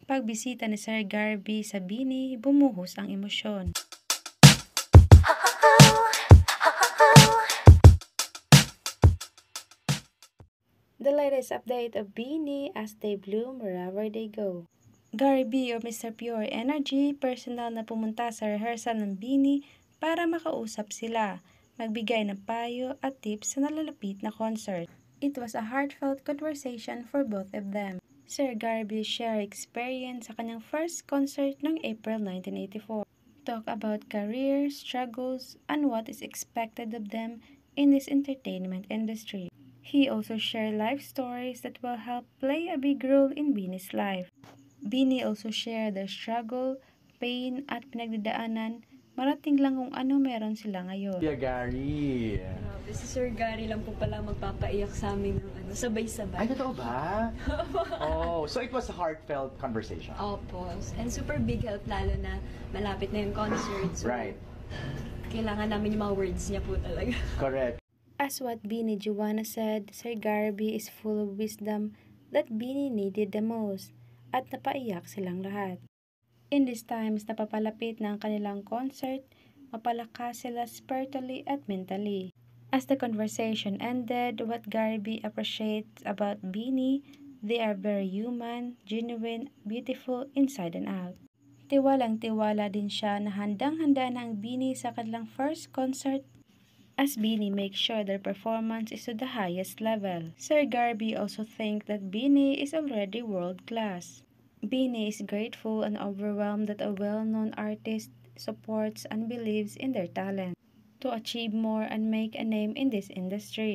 Pagbisita ni Sir Garvey sa BINI, bumuhos ang emosyon. The latest update of BINI as they bloom wherever they go. Garvey o Mr. Pure Energy, personal na pumunta sa rehearsal ng BINI para makausap sila, magbigay ng payo at tips sa nalalapit na concert. It was a heartfelt conversation for both of them. Sir Garvey shared experience sa kanyang first concert noong April 1984. Talk about career, struggles, and what is expected of them in this entertainment industry. He also shared life stories that will help play a big role in BINI's life. BINI also shared their struggle, pain, at pinagdadaanan, marating lang kung ano meron sila ngayon. Kuya Gary. Grabe, si Sir Gary lang po pala magpapaiyak sa amin ng sabay-sabay. Ay, totoo ba? Oh, so it was a heartfelt conversation. Opo. And super big help lalo na malapit na yung concert. So, Right. kailangan namin yung mga words niya po talaga. Correct. As what BINI Joanna said, Sir Garvey is full of wisdom that BINI needed the most, at napaiyak silang lahat. In these times na papalapit ng kanilang concert, mapalakas sila spiritually at mentally. As the conversation ended, what Garvey appreciates about BINI, they are very human, genuine, beautiful inside and out. Tiwalang-tiwala din siya na handang-handa na ang BINI sa kanilang first concert, as BINI makes sure their performance is to the highest level. Sir Garvey also thinks that BINI is already world-class. BINI is grateful and overwhelmed that a well-known artist supports and believes in their talent to achieve more and make a name in this industry.